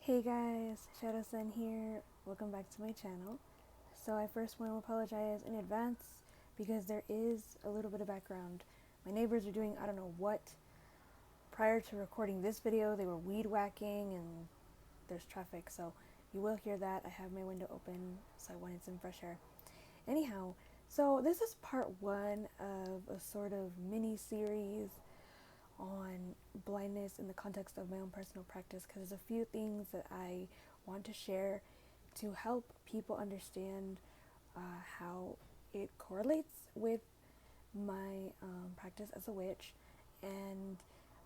Hey guys, Shadow Sun here. Welcome back to my channel. So I first want to apologize in advance because there is a little bit of background. My neighbors are doing I don't know what. Prior to recording this video, they were weed whacking and there's traffic, so you will hear that. I have my window open, so I wanted some fresh air. Anyhow, so this is part one of a sort of mini series on blindness in the context of my own personal practice, because there's a few things that I want to share to help people understand how it correlates with my practice as a witch. And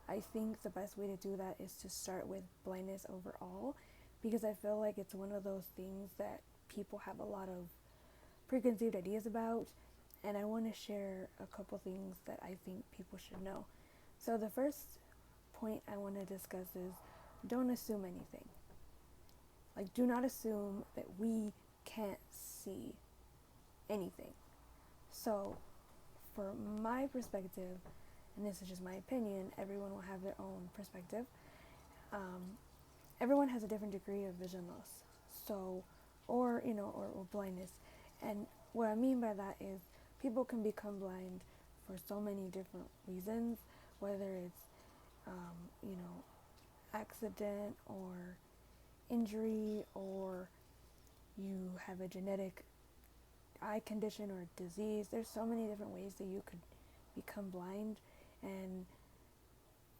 I think the best way to do that is to start with blindness overall, because I feel like it's one of those things that people have a lot of preconceived ideas about, and I want to share a couple things that I think people should know. So the first point I want to discuss is don't assume anything. Like, do not assume that we can't see anything. So for my perspective, and this is just my opinion, everyone will have their own perspective. Everyone has a different degree of vision loss, so or blindness. And what I mean by that is people can become blind for so many different reasons, whether it's accident or injury, or you have a genetic eye condition or disease. There's so many different ways that you could become blind and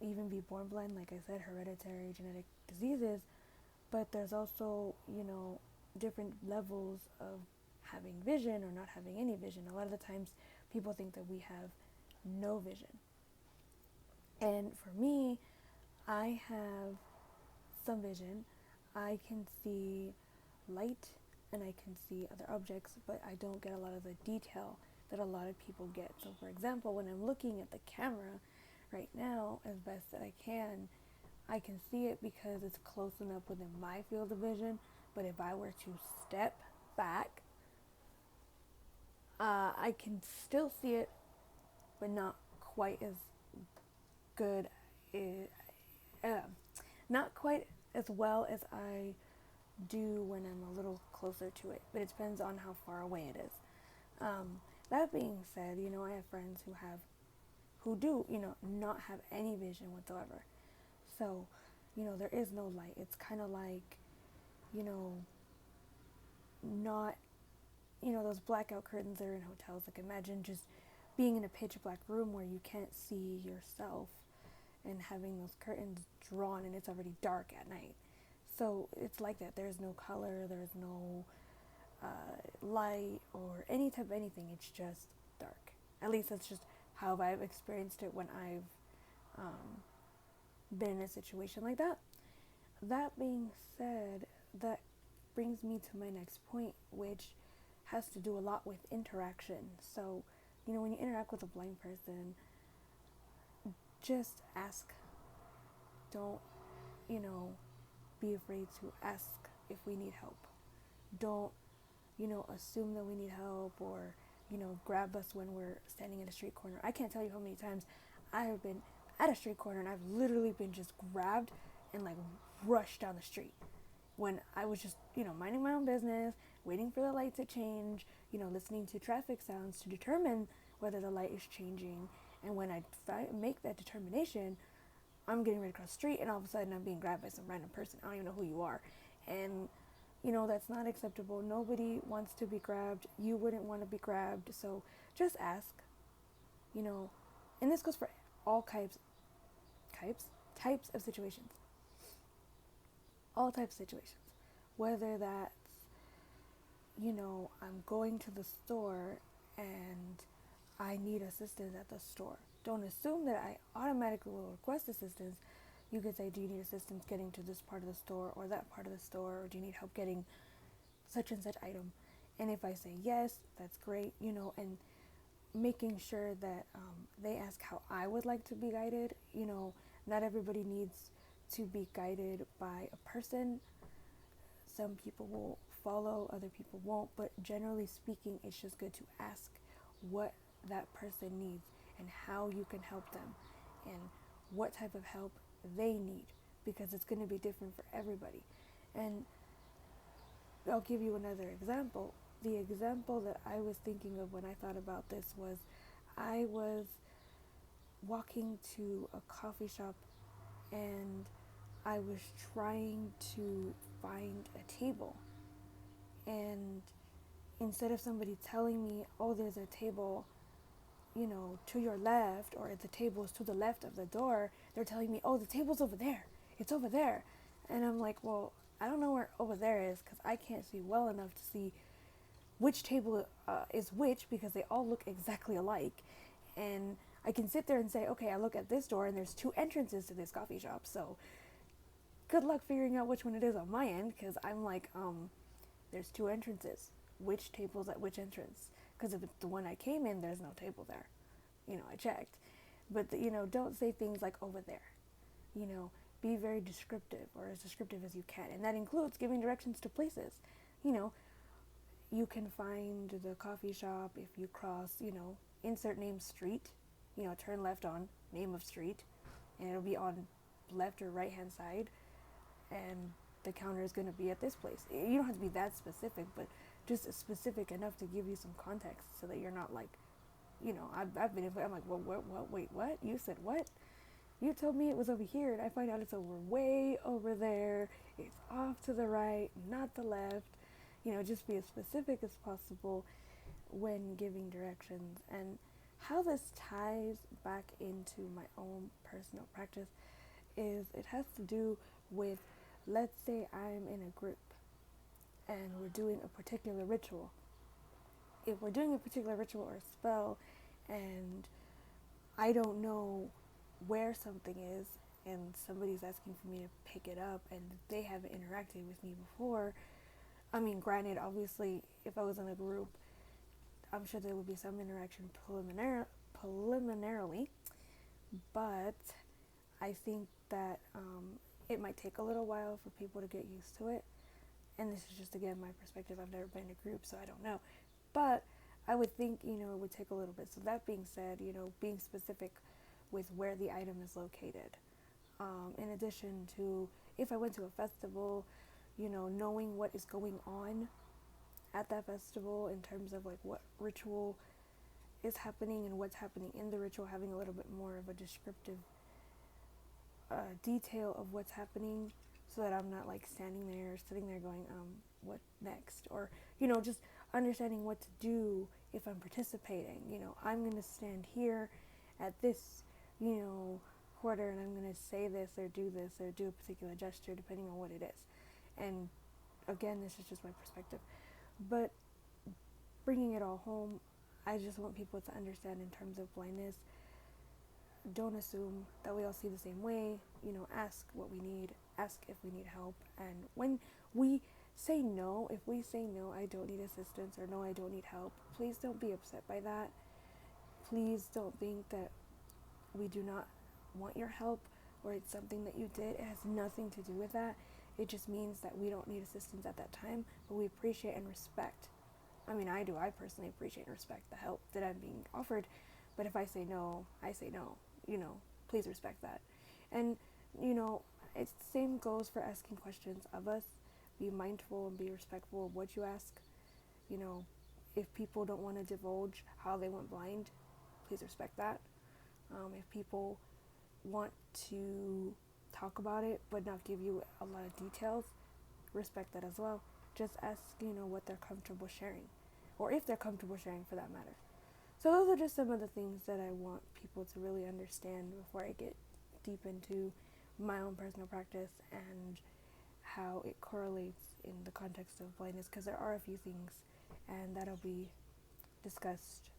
even be born blind, like I said, hereditary genetic diseases. But there's also, different levels of having vision or not having any vision. A lot of the times people think that we have no vision. And for me, I have some vision. I can see light and I can see other objects, but I don't get a lot of the detail that a lot of people get. So for example, when I'm looking at the camera right now as best that I can see it because it's close enough within my field of vision. But if I were to step back, I can still see it, but not quite as good, not quite as well as I do when I'm a little closer to it. But it depends on how far away it is. That being said, I have friends who do, not have any vision whatsoever. So, there is no light. It's kind of like, not, those blackout curtains that are in hotels. Like, imagine just being in a pitch black room where you can't see yourself and having those curtains drawn and it's already dark at night. So it's like that. There's no color, there's no light or any type of anything. It's just dark. At least that's just how I've experienced it when I've been in a situation like that. That being said, that brings me to my next point, which has to do a lot with interaction. So, when you interact with a blind person, just ask. Don't, be afraid to ask if we need help. Don't, assume that we need help, or, grab us when we're standing at a street corner. I can't tell you how many times I have been at a street corner and I've literally been just grabbed and like rushed down the street when I was just, minding my own business, waiting for the light to change, listening to traffic sounds to determine whether the light is changing. And when I make that determination, I'm getting ready to cross the street and all of a sudden I'm being grabbed by some random person. I don't even know who you are. And, that's not acceptable. Nobody wants to be grabbed. You wouldn't want to be grabbed. So just ask, and this goes for all types of situations. All types of situations. Whether that's, I'm going to the store and I need assistance at the store. Don't assume that I automatically will request assistance. You could say, do you need assistance getting to this part of the store or that part of the store, or do you need help getting such and such item? And if I say yes, that's great, and making sure that they ask how I would like to be guided. Not everybody needs to be guided by a person. Some people will follow, other people won't, but generally speaking, it's just good to ask what that person needs and how you can help them and what type of help they need, because it's going to be different for everybody. And I'll give you another example. The example that I was thinking of when I thought about this was I was walking to a coffee shop and I was trying to find a table. And instead of somebody telling me, oh, there's a table, to your left, or the table's to the left of the door, they're telling me, oh, the table's over there. It's over there. And I'm like, well, I don't know where over there is because I can't see well enough to see which table is which because they all look exactly alike. And I can sit there and say, okay, I look at this door and there's two entrances to this coffee shop. So good luck figuring out which one it is on my end because I'm like, there's two entrances. Which table's at which entrance? Because if it's the one I came in, there's no table there. I checked. But, don't say things like over there. Be very descriptive or as descriptive as you can. And that includes giving directions to places. You can find the coffee shop if you cross, insert name street, turn left on name of street, and it'll be on left or right hand side, and the counter is going to be at this place. You don't have to be that specific, but just specific enough to give you some context so that you're not like, I've been, I'm like, well, what, wait, what? You said what? You told me it was over here, and I find out it's way over there. It's off to the right, not the left. Just be as specific as possible when giving directions. And how this ties back into my own personal practice is it has to do with, let's say I'm in a group and we're doing a particular ritual. If we're doing a particular ritual or spell and I don't know where something is and somebody's asking for me to pick it up and they haven't interacted with me before, I mean, granted, obviously, if I was in a group, I'm sure there would be some interaction preliminarily, but I think that it might take a little while for people to get used to it. And this is just, again, my perspective. I've never been in a group, so I don't know. But I would think, it would take a little bit. So that being said, being specific with where the item is located. In addition to, if I went to a festival, knowing what is going on at that festival in terms of like what ritual is happening and what's happening in the ritual, having a little bit more of a descriptive detail of what's happening so that I'm not like sitting there going, what next? Or, just understanding what to do if I'm participating. I'm going to stand here at this, quarter and I'm going to say this or do a particular gesture depending on what it is. And again, this is just my perspective. But bringing it all home, I just want people to understand in terms of blindness, don't assume that we all see the same way. Ask what we need, ask if we need help. And when we say no, if we say no, I don't need assistance, or no, I don't need help, please don't be upset by that. Please don't think that we do not want your help or it's something that you did. It has nothing to do with that. It just means that we don't need assistance at that time, but we appreciate and respect. I mean, I do. I personally appreciate and respect the help that I'm being offered. But if I say no, I say no. Please respect that. And, it's the same goes for asking questions of us. Be mindful and be respectful of what you ask. If people don't want to divulge how they went blind, please respect that. If people want to talk about it but not give you a lot of details, respect that as well. Just ask, what they're comfortable sharing, or if they're comfortable sharing for that matter. So those are just some of the things that I want people to really understand before I get deep into my own personal practice and how it correlates in the context of blindness, because there are a few things, and that'll be discussed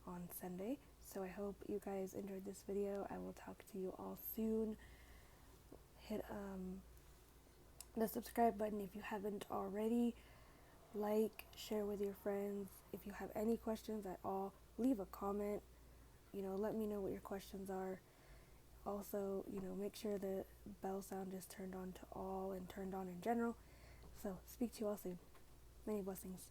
on Sunday. So I hope you guys enjoyed this video. I will talk to you all soon. Hit the subscribe button if you haven't already. Like, share with your friends. If you have any questions at all, leave a comment. Let me know what your questions are. Also, make sure the bell sound is turned on to all and turned on in general. So, speak to you all soon. Many blessings.